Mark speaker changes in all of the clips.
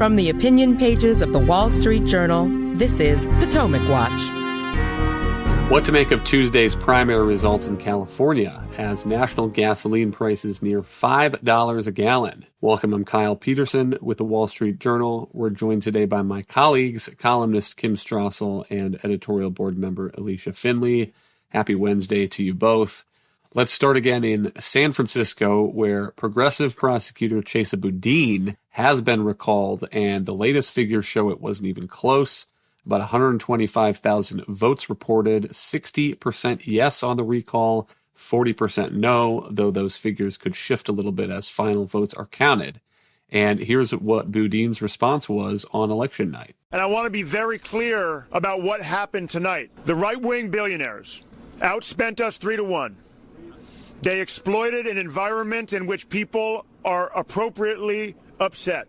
Speaker 1: From the opinion pages of the Wall Street Journal, this is Potomac Watch.
Speaker 2: What to make of Tuesday's primary results in California as national gasoline prices near $5 a gallon. Welcome, I'm Kyle Peterson with the Wall Street Journal. We're joined today by my colleagues, columnist Kim Strassel and editorial board member Alicia Finley. Happy Wednesday to you both. Let's start again in San Francisco, where progressive prosecutor Chesa Boudin has been recalled, and the latest figures show it wasn't even close. About 125,000 votes reported, 60% yes on the recall, 40% no, though those figures could shift a little bit as final votes are counted. And here's what Boudin's response was on election night.
Speaker 3: And I want to be very clear about what happened tonight. The right-wing billionaires outspent us 3-1. They exploited an environment in which people are appropriately upset.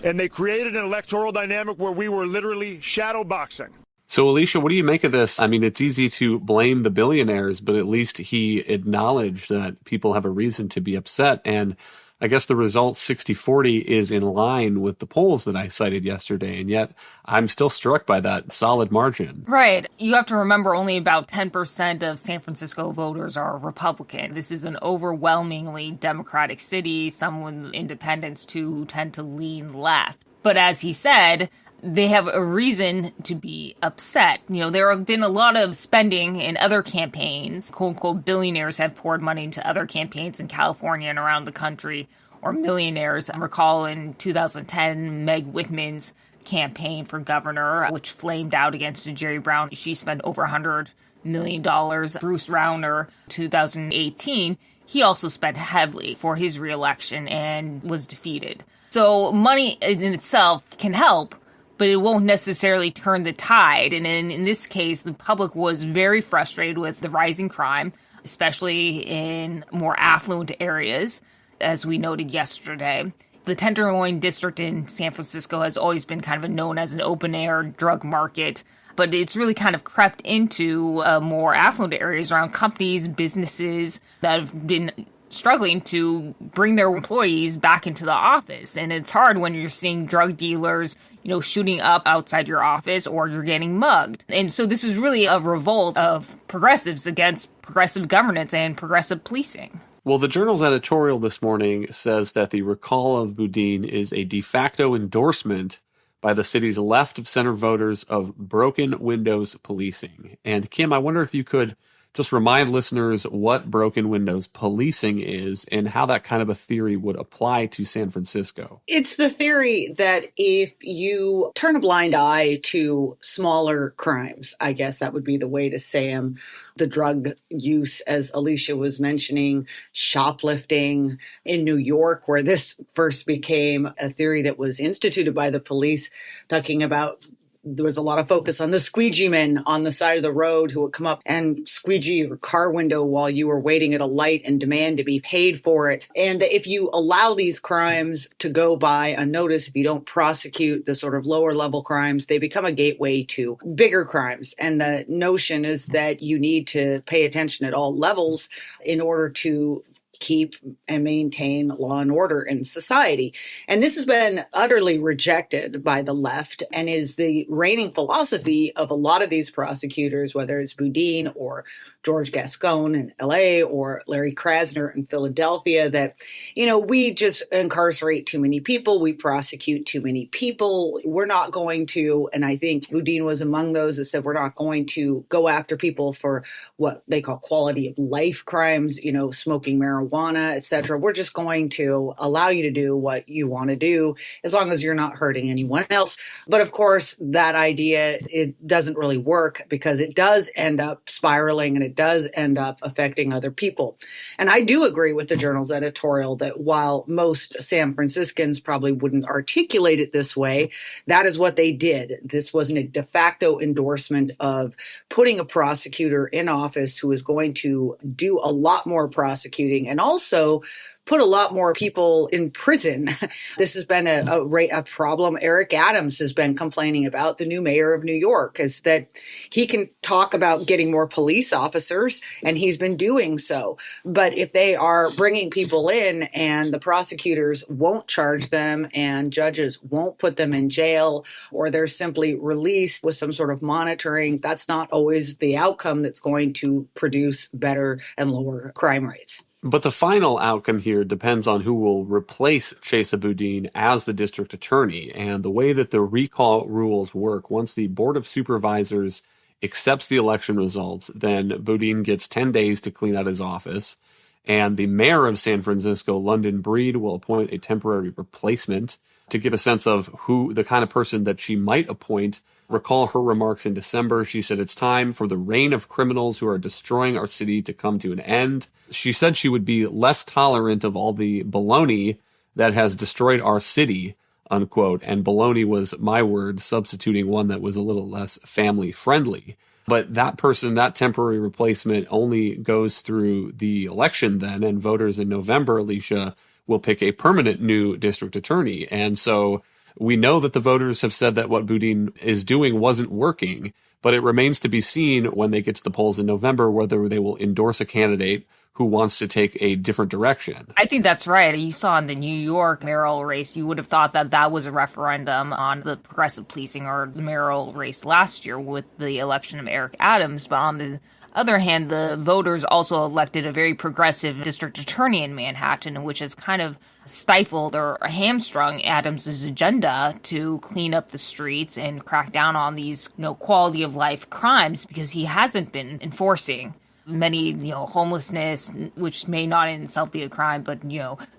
Speaker 3: And they created an electoral dynamic where we were literally shadow boxing.
Speaker 2: So, Alicia, what do you make of this? I mean, it's easy to blame the billionaires, but at least he acknowledged that people have a reason to be upset. And I guess the result 60-40 is in line with the polls that I cited yesterday. And yet I'm still struck by that solid margin.
Speaker 4: Right. You have to remember only about 10% of San Francisco voters are Republican. This is an overwhelmingly Democratic city. Some with independents too tend to lean left. But as he said, they have a reason to be upset. You know, there have been a lot of spending in other campaigns. Quote unquote, billionaires have poured money into other campaigns in California and around the country, or millionaires. I recall in 2010, Meg Whitman's campaign for governor, which flamed out against Jerry Brown. She spent over $100 million. Bruce Rauner, 2018, he also spent heavily for his reelection and was defeated. So money in itself can help, but it won't necessarily turn the tide. And in this case, the public was very frustrated with the rising crime, especially in more affluent areas, as we noted yesterday. The Tenderloin District in San Francisco has always been kind of known as an open-air drug market, but it's really kind of crept into more affluent areas around companies, businesses that have been struggling to bring their employees back into the office. And it's hard when you're seeing drug dealers, shooting up outside your office or you're getting mugged. And so this is really a revolt of progressives against progressive governance and progressive policing.
Speaker 2: Well, the Journal's editorial this morning says that the recall of Boudin is a de facto endorsement by the city's left of center voters of broken windows policing. And Kim, I wonder if you could just remind listeners what broken windows policing is and how that kind of a theory would apply to San Francisco.
Speaker 5: It's the theory that if you turn a blind eye to smaller crimes, I guess that would be the way to say them, the drug use, as Alicia was mentioning, shoplifting in New York, where this first became a theory that was instituted by the police, talking about there was a lot of focus on the squeegee men on the side of the road who would come up and squeegee your car window while you were waiting at a light and demand to be paid for it. And if you allow these crimes to go by unnoticed, if you don't prosecute the sort of lower level crimes, they become a gateway to bigger crimes. And the notion is that you need to pay attention at all levels in order to keep and maintain law and order in society. And this has been utterly rejected by the left and is the reigning philosophy of a lot of these prosecutors, whether it's Boudin or George Gascon in LA or Larry Krasner in Philadelphia, that, we just incarcerate too many people. We prosecute too many people. We're not going to, and I think Boudin was among those that said, we're not going to go after people for what they call quality of life crimes, smoking marijuana, et cetera. We're just going to allow you to do what you want to do as long as you're not hurting anyone else. But of course, that idea, it doesn't really work because it does end up spiraling and it does end up affecting other people. And I do agree with the Journal's editorial that while most San Franciscans probably wouldn't articulate it this way, that is what they did. This wasn't a de facto endorsement of putting a prosecutor in office who is going to do a lot more prosecuting and also put a lot more people in prison. This has been a problem Eric Adams has been complaining about, the new mayor of New York, is that he can talk about getting more police officers, and he's been doing so. But if they are bringing people in and the prosecutors won't charge them and judges won't put them in jail, or they're simply released with some sort of monitoring, that's not always the outcome that's going to produce better and lower crime rates.
Speaker 2: But the final outcome here depends on who will replace Chesa Boudin as the district attorney. And the way that the recall rules work, once the Board of Supervisors accepts the election results, then Boudin gets 10 days to clean out his office. And the mayor of San Francisco, London Breed, will appoint a temporary replacement. To give a sense of who the kind of person that she might appoint, recall her remarks in December. She said it's time for the reign of criminals who are destroying our city to come to an end. She said she would be less tolerant of all the baloney that has destroyed our city, unquote. And baloney was my word, substituting one that was a little less family friendly. But that person, that temporary replacement, only goes through the election then, and voters in November, Alicia, will pick a permanent new district attorney. And so we know that the voters have said that what Boudin is doing wasn't working, but it remains to be seen when they get to the polls in November whether they will endorse a candidate who wants to take a different direction.
Speaker 4: I think that's right. You saw in the New York mayoral race, you would have thought that that was a referendum on the progressive policing, or the mayoral race last year with the election of Eric Adams. But on the other hand, the voters also elected a very progressive district attorney in Manhattan, which has kind of stifled or hamstrung Adams' agenda to clean up the streets and crack down on these, quality of life crimes, because he hasn't been enforcing many, homelessness, which may not in itself be a crime, but,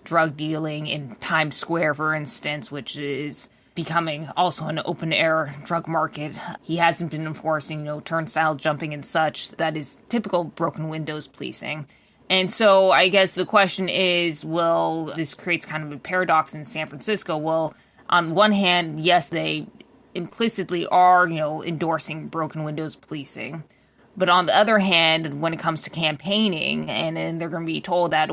Speaker 4: drug dealing in Times Square, for instance, which is becoming also an open-air drug market. He hasn't been enforcing, turnstile jumping and such. That is typical broken windows policing. And so I guess the question is, this creates kind of a paradox in San Francisco. Well, on one hand, yes, they implicitly are, endorsing broken windows policing. But on the other hand, when it comes to campaigning, and then they're going to be told that,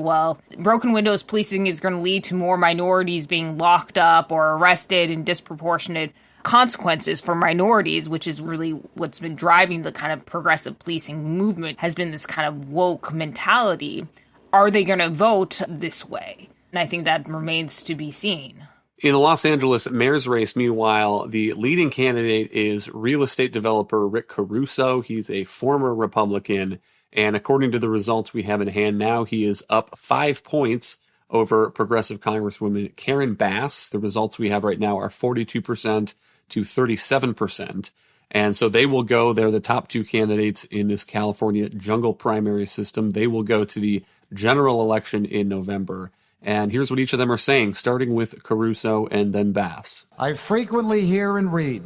Speaker 4: broken windows policing is going to lead to more minorities being locked up or arrested, and disproportionate consequences for minorities, which is really what's been driving the kind of progressive policing movement, has been this kind of woke mentality. Are they going to vote this way? And I think that remains to be seen.
Speaker 2: In the Los Angeles mayor's race, meanwhile, the leading candidate is real estate developer Rick Caruso. He's a former Republican, and according to the results we have in hand now, he is up 5 points over progressive Congresswoman Karen Bass. The results we have right now are 42% to 37%. And so they will go, they're the top two candidates in this California jungle primary system. They will go to the general election in November. And here's what each of them are saying, starting with Caruso and then Bass.
Speaker 6: I frequently hear and read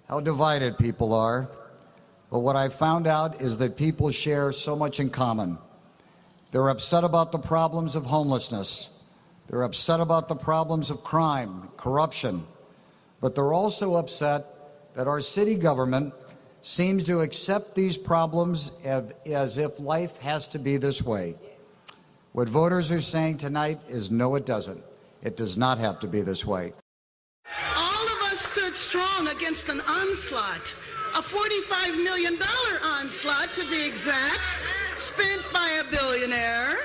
Speaker 6: how divided people are, but what I found out is that people share so much in common. They're upset about the problems of homelessness. They're upset about the problems of crime, corruption, but they're also upset that our city government seems to accept these problems as if life has to be this way. What voters are saying tonight is no, it doesn't. It does not have to be this way.
Speaker 7: All of us stood strong against an onslaught, a $45 million onslaught to be exact, spent by a billionaire.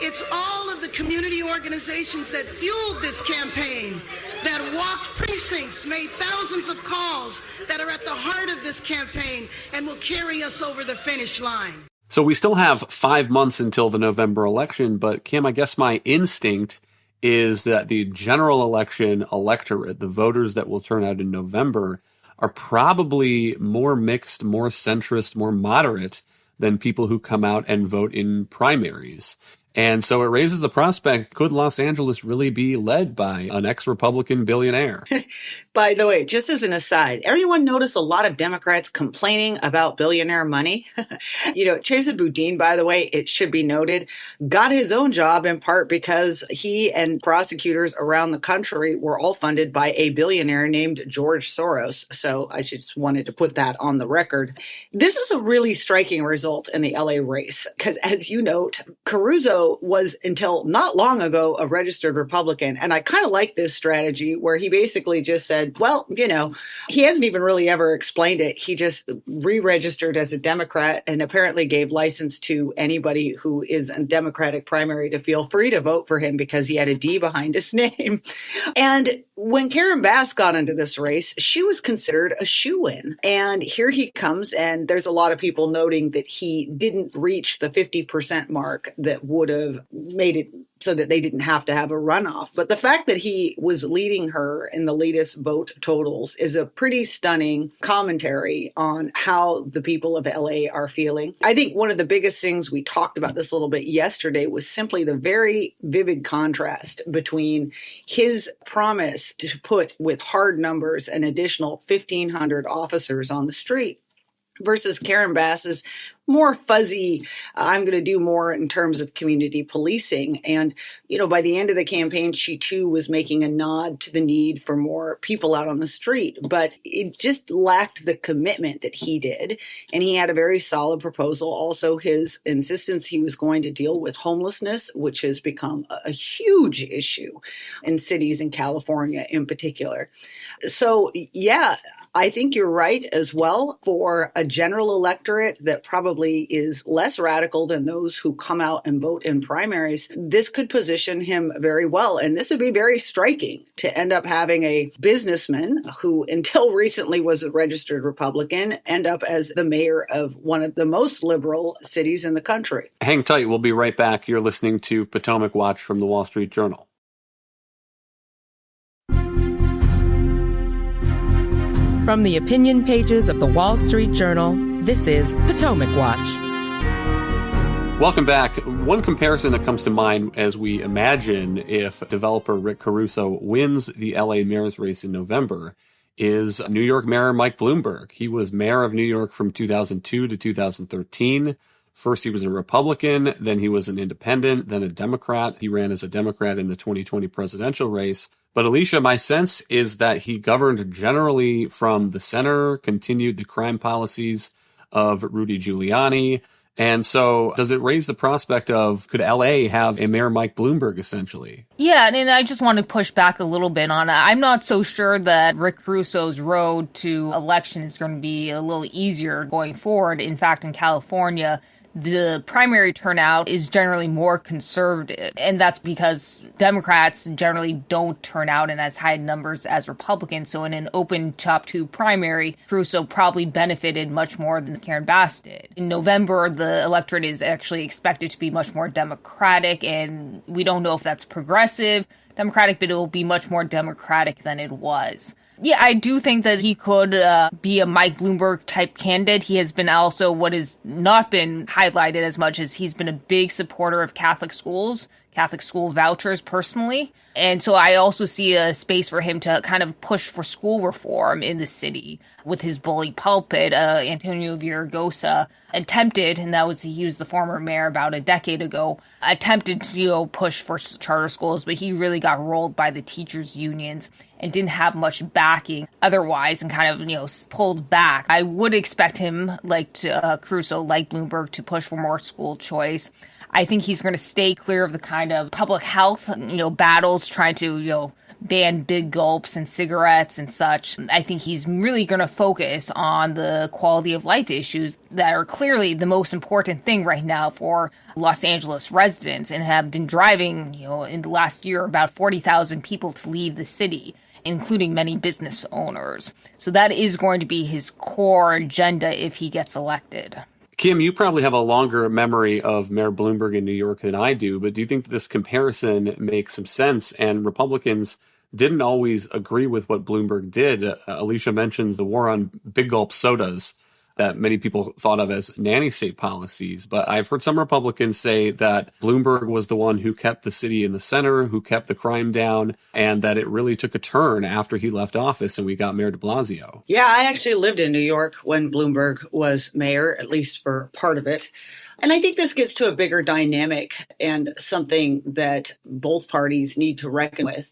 Speaker 7: It's all of the community organizations that fueled this campaign, that walked precincts, made thousands of calls, that are at the heart of this campaign and will carry us over the finish line.
Speaker 2: So we still have 5 months until the November election, but Kim, I guess my instinct is that the general election electorate, the voters that will turn out in November, are probably more mixed, more centrist, more moderate than people who come out and vote in primaries. And so it raises the prospect, could Los Angeles really be led by an ex-Republican billionaire?
Speaker 5: By the way, just as an aside, everyone notice a lot of Democrats complaining about billionaire money? Chesa Boudin, by the way, it should be noted, got his own job in part because he and prosecutors around the country were all funded by a billionaire named George Soros. So I just wanted to put that on the record. This is a really striking result in the LA race because, as you note, Caruso was until not long ago a registered Republican. And I kind of like this strategy where he basically just said, well, he hasn't even really ever explained it. He just re-registered as a Democrat and apparently gave license to anybody who is a Democratic primary to feel free to vote for him because he had a D behind his name. And when Karen Bass got into this race, she was considered a shoo-in. And here he comes, and there's a lot of people noting that he didn't reach the 50% mark that would have made it so that they didn't have to have a runoff. But the fact that he was leading her in the latest vote totals is a pretty stunning commentary on how the people of LA are feeling. I think one of the biggest things, we talked about this a little bit yesterday, was simply the very vivid contrast between his promise to put with hard numbers an additional 1,500 officers on the street versus Karen Bass's more fuzzy, I'm going to do more in terms of community policing. And, by the end of the campaign, she too was making a nod to the need for more people out on the street. But it just lacked the commitment that he did. And he had a very solid proposal. Also, his insistence he was going to deal with homelessness, which has become a huge issue in cities in California in particular. So, yeah, I think you're right as well. For a general electorate that probably is less radical than those who come out and vote in primaries, this could position him very well. And this would be very striking to end up having a businessman who until recently was a registered Republican end up as the mayor of one of the most liberal cities in the country.
Speaker 2: Hang tight. We'll be right back. You're listening to Potomac Watch from the Wall Street Journal.
Speaker 1: From the opinion pages of the Wall Street Journal, this is Potomac Watch.
Speaker 2: Welcome back. One comparison that comes to mind as we imagine if developer Rick Caruso wins the LA mayor's race in November is New York Mayor Mike Bloomberg. He was mayor of New York from 2002 to 2013. First, he was a Republican, then he was an independent, then a Democrat. He ran as a Democrat in the 2020 presidential race. But Alicia, my sense is that he governed generally from the center, continued the crime policies of Rudy Giuliani. And so does it raise the prospect of, could LA have a Mayor Mike Bloomberg essentially?
Speaker 4: Yeah, and I just want to push back a little bit on it. I'm not so sure that Rick Caruso's road to election is going to be a little easier going forward. In fact, in California, the primary turnout is generally more conservative, and that's because Democrats generally don't turn out in as high numbers as Republicans. So in an open top two primary, Caruso probably benefited much more than Karen Bass did. In November, the electorate is actually expected to be much more Democratic, and we don't know if that's progressive Democratic, but it will be much more Democratic than it was. Yeah, I do think that he could be a Mike Bloomberg type candidate. He has been also what has not been highlighted as much as he's been a big supporter of Catholic schools, Catholic school vouchers personally. And so I also see a space for him to kind of push for school reform in the city with his bully pulpit. Antonio Villaraigosa attempted, and he was the former mayor about a decade ago, attempted to push for charter schools, but he really got rolled by the teachers' unions and didn't have much backing otherwise and kind of, pulled back. I would expect him, Caruso, like Bloomberg, to push for more school choice. I think he's going to stay clear of the kind of public health, battles, trying to, ban big gulps and cigarettes and such. I think he's really going to focus on the quality of life issues that are clearly the most important thing right now for Los Angeles residents and have been driving, in the last year, about 40,000 people to leave the city, including many business owners. So that is going to be his core agenda if he gets elected.
Speaker 2: Kim, you probably have a longer memory of Mayor Bloomberg in New York than I do, but do you think this comparison makes some sense? And Republicans didn't always agree with what Bloomberg did. Alicia mentions the war on big gulp sodas. that many people thought of as nanny state policies. But I've heard some Republicans say that Bloomberg was the one who kept the city in the center, who kept the crime down, and that it really took a turn after he left office and we got Mayor de Blasio.
Speaker 5: Yeah, I actually lived in New York when Bloomberg was mayor, at least for part of it. And I think this gets to a bigger dynamic and something that both parties need to reckon with.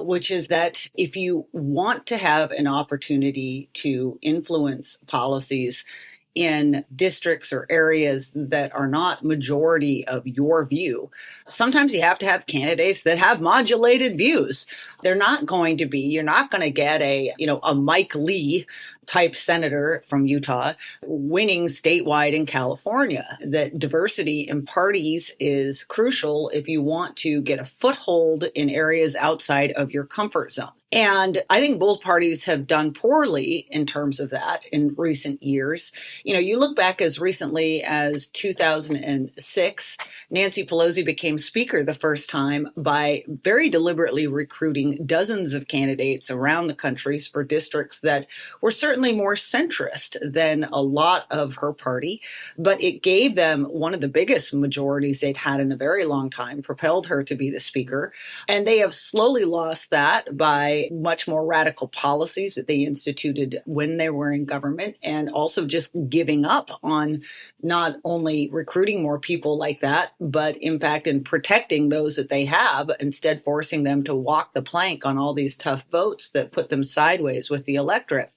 Speaker 5: Which is that if you want to have an opportunity to influence policies in districts or areas that are not majority of your view, sometimes you have to have candidates that have modulated views. You're not going to get a Mike Lee type senator from Utah winning statewide in California. That diversity in parties is crucial if you want to get a foothold in areas outside of your comfort zone. And I think both parties have done poorly in terms of that in recent years. You look back as recently as 2006, Nancy Pelosi became speaker the first time by very deliberately recruiting dozens of candidates around the country for districts that were certainly more centrist than a lot of her party. But it gave them one of the biggest majorities they'd had in a very long time, propelled her to be the speaker. And they have slowly lost that by much more radical policies that they instituted when they were in government, and also just giving up on not only recruiting more people like that, but in fact in protecting those that they have, instead forcing them to walk the plank on all these tough votes that put them sideways with the electorate.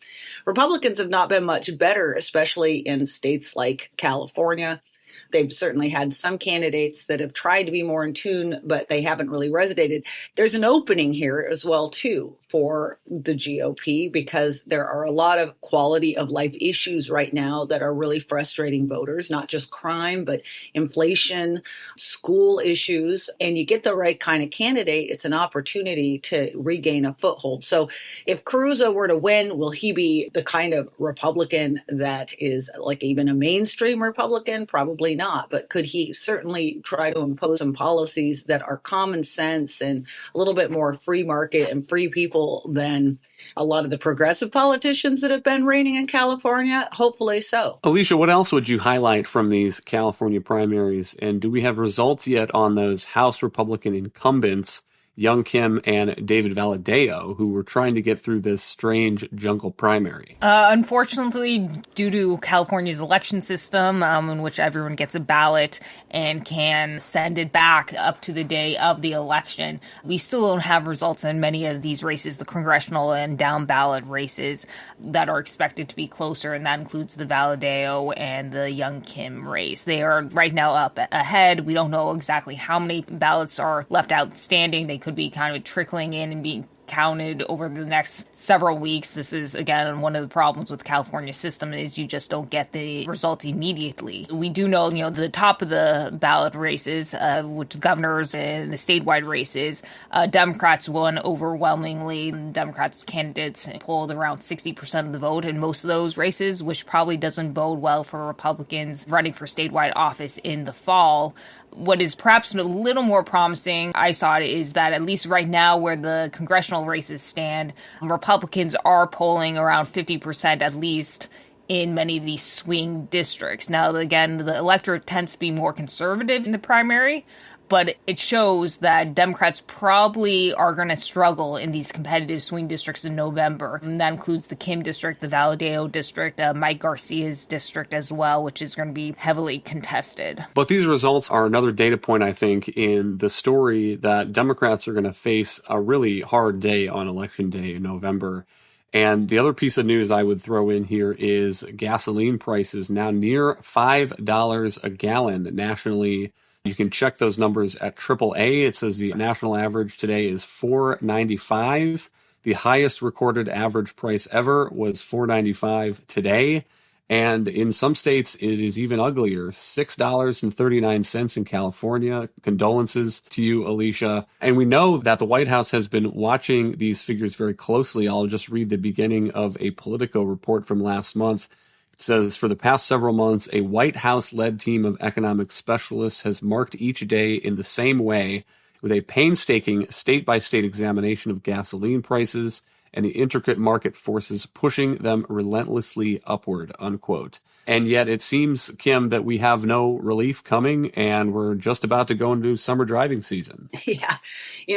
Speaker 5: Republicans have not been much better, especially in states like California. They've certainly had some candidates that have tried to be more in tune, but they haven't really resonated. There's an opening here as well, too, for the GOP, because there are a lot of quality of life issues right now that are really frustrating voters, not just crime, but inflation, school issues. And you get the right kind of candidate, it's an opportunity to regain a foothold. So if Caruso were to win, will he be the kind of Republican that is like even a mainstream Republican? Probably not. But could he certainly try to impose some policies that are common sense and a little bit more free market and free people than a lot of the progressive politicians that have been reigning in California? Hopefully so.
Speaker 2: Alicia, what else would you highlight from these California primaries? And do we have results yet on those House Republican incumbents, Young Kim and David Valadao, who were trying to get through this strange jungle primary?
Speaker 4: Unfortunately, due to California's election system, in which everyone gets a ballot and can send it back up to the day of the election, we still don't have results in many of these races, the congressional and down ballot races that are expected to be closer, and that includes the Valadao and the Young Kim race. They are right now up ahead. We don't know exactly how many ballots are left outstanding. They could be kind of trickling in and being counted over the next several weeks. This is, again, one of the problems with the California system is you just don't get the results immediately. We do know, the top of the ballot races, which governors and the statewide races, Democrats won overwhelmingly. Democrats candidates polled around 60% of the vote in most of those races, which probably doesn't bode well for Republicans running for statewide office in the fall. What is perhaps a little more promising, I saw it, is that at least right now where the congressional races stand, Republicans are polling around 50% at least in many of these swing districts. Now, again, the electorate tends to be more conservative in the primary, but it shows that Democrats probably are going to struggle in these competitive swing districts in November. And that includes the Kim district, the Valadao district, Mike Garcia's district as well, which is going to be heavily contested.
Speaker 2: But these results are another data point, I think, in the story that Democrats are going to face a really hard day on Election Day in November. And the other piece of news I would throw in here is gasoline prices now near $5 a gallon nationally. You can check those numbers at AAA. It says the national average today is $4.95. The highest recorded average price ever was $4.95 today. And in some states, it is even uglier, $6.39 in California. Condolences to you, Alicia. And we know that the White House has been watching these figures very closely. I'll just read the beginning of a Politico report from last month. It says, for the past several months, a White House-led team of economic specialists has marked each day in the same way, with a painstaking state-by-state examination of gasoline prices and the intricate market forces pushing them relentlessly upward, unquote. And yet it seems, Kim, that we have no relief coming and we're just about to go into summer driving season.
Speaker 5: Yeah.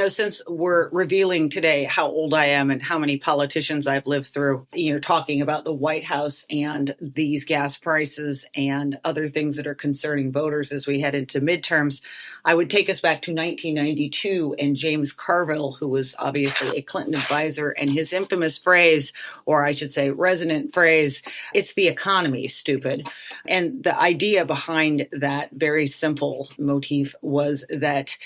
Speaker 5: Since we're revealing today how old I am and how many politicians I've lived through, talking about the White House and these gas prices and other things that are concerning voters as we head into midterms, I would take us back to 1992 and James Carville, who was obviously a Clinton advisor, and his infamous phrase, or I should say resonant phrase, "It's the economy, stupid." And the idea behind that very simple motif was that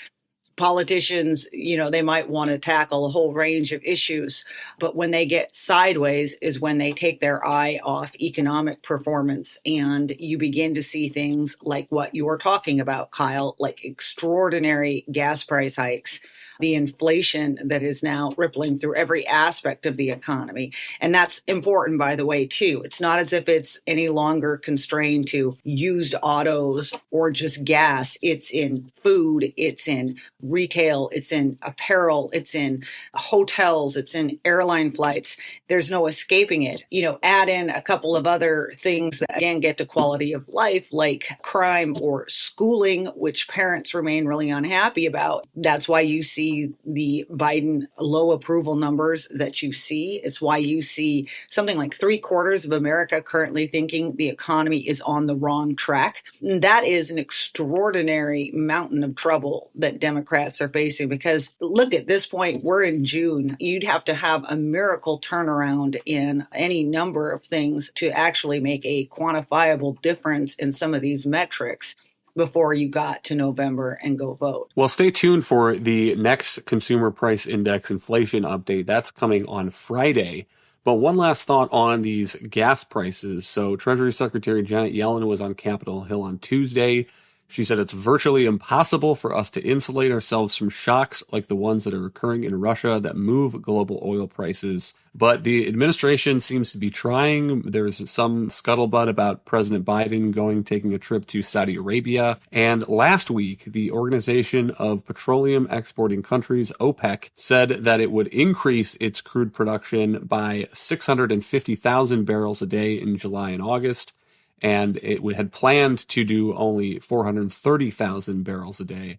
Speaker 5: politicians, they might want to tackle a whole range of issues, but when they get sideways is when they take their eye off economic performance. And you begin to see things like what you're talking about, Kyle, like extraordinary gas price hikes, the inflation that is now rippling through every aspect of the economy. And that's important, by the way, too. It's not as if it's any longer constrained to used autos or just gas. It's in food, it's in retail, it's in apparel, it's in hotels, it's in airline flights. There's no escaping it. Add in a couple of other things that again get to quality of life, like crime or schooling, which parents remain really unhappy about. That's why you see the Biden low approval numbers that you see. It's why you see something like 3/4 of America currently thinking the economy is on the wrong track. And that is an extraordinary mountain of trouble that Democrats are facing, because look, at this point, we're in June. You'd have to have a miracle turnaround in any number of things to actually make a quantifiable difference in some of these metrics before you got to November and go vote.
Speaker 2: Well, stay tuned for the next Consumer Price Index inflation update. That's coming on Friday. But one last thought on these gas prices. So Treasury Secretary Janet Yellen was on Capitol Hill on Tuesday. She said it's virtually impossible for us to insulate ourselves from shocks like the ones that are occurring in Russia that move global oil prices. But the administration seems to be trying. There's some scuttlebutt about President Biden taking a trip to Saudi Arabia. And last week, the Organization of Petroleum Exporting Countries, OPEC, said that it would increase its crude production by 650,000 barrels a day in July and August. And it had planned to do only 430,000 barrels a day.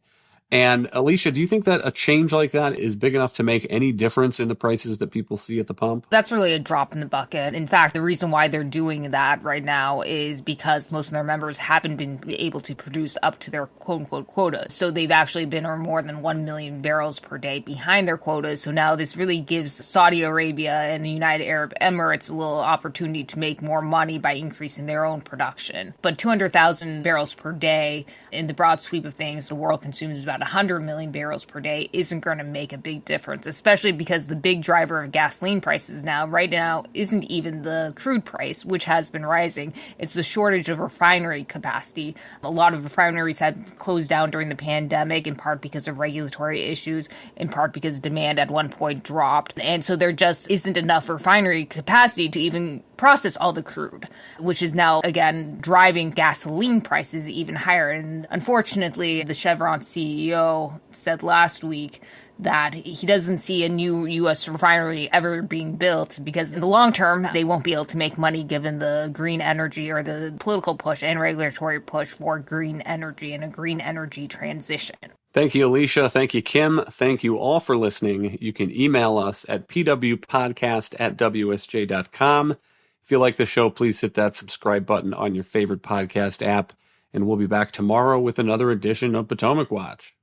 Speaker 2: And Alicia, do you think that a change like that is big enough to make any difference in the prices that people see at the pump?
Speaker 4: That's really a drop in the bucket. In fact, the reason why they're doing that right now is because most of their members haven't been able to produce up to their quote-unquote quotas. So they've actually been more than 1 million barrels per day behind their quotas. So now this really gives Saudi Arabia and the United Arab Emirates a little opportunity to make more money by increasing their own production. But 200,000 barrels per day, in the broad sweep of things, the world consumes about 100 million barrels per day, isn't going to make a big difference, especially because the big driver of gasoline prices right now isn't even the crude price, which has been rising. It's the shortage of refinery capacity. A lot of refineries had closed down during the pandemic, in part because of regulatory issues, in part because demand at one point dropped. And so there just isn't enough refinery capacity to even process all the crude, which is now, again, driving gasoline prices even higher. And unfortunately, the Chevron CEO said last week that he doesn't see a new U.S. refinery ever being built because in the long term, they won't be able to make money given the green energy or the political push and regulatory push for green energy and a green energy transition.
Speaker 2: Thank you, Alicia. Thank you, Kim. Thank you all for listening. You can email us at pwpodcast@wsj.com. If you like the show, please hit that subscribe button on your favorite podcast app, and we'll be back tomorrow with another edition of Potomac Watch.